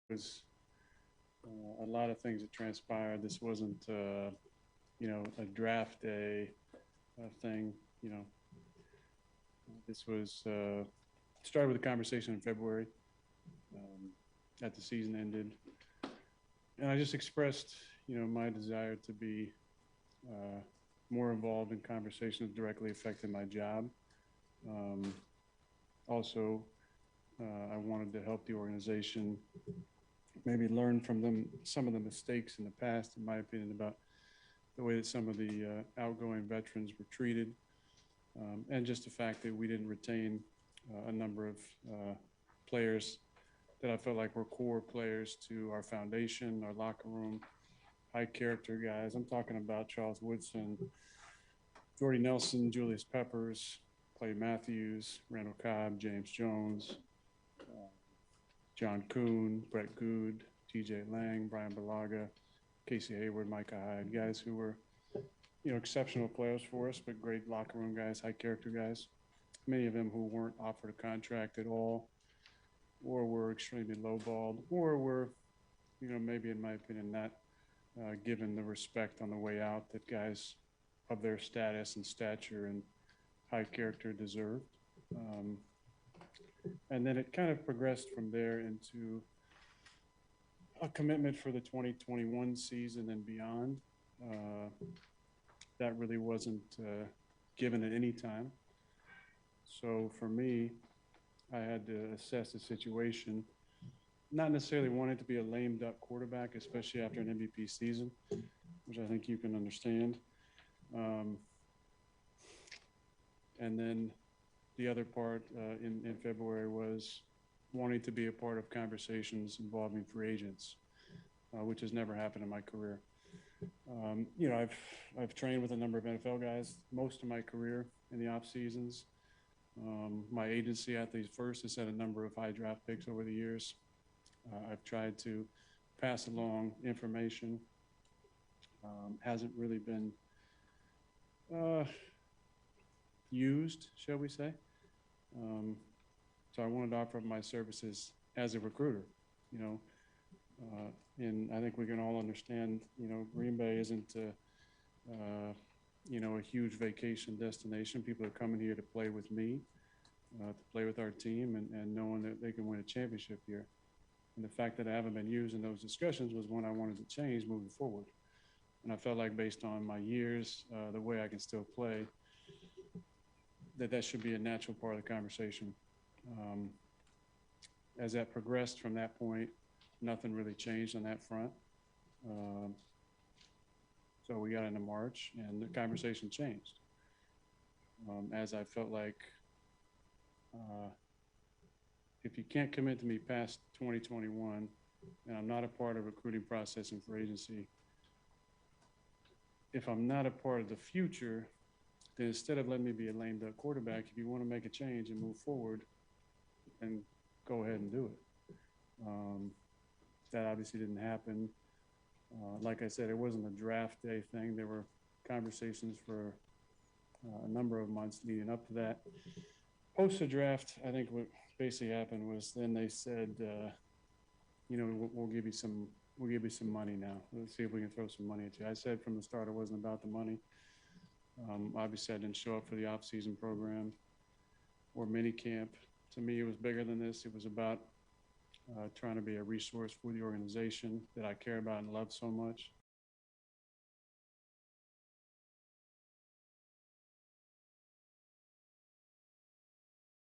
was a lot of things that transpired. This wasn't, a draft day thing. This was started with a conversation in February that the season ended, and I just expressed, my desire to be uh, more involved in conversations directly affecting my job. Um, Also, I wanted to help the organization maybe learn from them some of the mistakes in the past, in my opinion, about the way that some of the outgoing veterans were treated, and just the fact that we didn't retain a number of players that I felt like were core players to our foundation, our locker room, high character guys. I'm talking about Charles Woodson, Jordy Nelson, Julius Peppers, Clay Matthews, Randall Cobb, James Jones, uh, John Kuhn, Brett Good, TJ Lang, Brian Balaga, Casey Hayward, Micah Hyde, guys who were, exceptional players for us, but great locker room guys, high character guys. Many of them who weren't offered a contract at all, or were extremely lowballed, or were, maybe in my opinion, not given the respect on the way out that guys of their status and stature and high character deserved. Um, and then it kind of progressed from there into a commitment for the 2021 season and beyond. Uh, that really wasn't given at any time. So for me, I had to assess the situation, not necessarily wanting to be a lame duck quarterback, especially after an MVP season, which I think you can understand. Um, and then the other part in February was wanting to be a part of conversations involving free agents, which has never happened in my career. I've trained with a number of NFL guys most of my career in the off seasons. My agency, Athletes First, has had a number of high draft picks over the years. I've tried to pass along information. Hasn't really been uh, used, shall we say. Um, so I wanted to offer up my services as a recruiter, you know, and I think we can all understand, Green Bay isn't, uh, a huge vacation destination. People are coming here to play with me, to play with our team, and knowing that they can win a championship here. And the fact that I haven't been used in those discussions was one I wanted to change moving forward. And I felt like based on my years, the way I can still play, that should be a natural part of the conversation. Um, as that progressed from that point, nothing really changed on that front. Um, so we got into March, and the conversation changed. As I felt like uh, if you can't commit to me past 2021, and I'm not a part of recruiting processing for agency, if I'm not a part of the future, then instead of letting me be a lame duck quarterback, if you want to make a change and move forward, then go ahead and do it. Um, that obviously didn't happen. Like I said, it wasn't a draft day thing. There were conversations for a number of months leading up to that. Post the draft, I think what basically happened was then they said, we'll give you some money now. Let's see if we can throw some money at you. I said from the start it wasn't about the money. Obviously, I didn't show up for the off-season program or mini camp. To me, it was bigger than this. It was about trying to be a resource for the organization that I care about and love so much.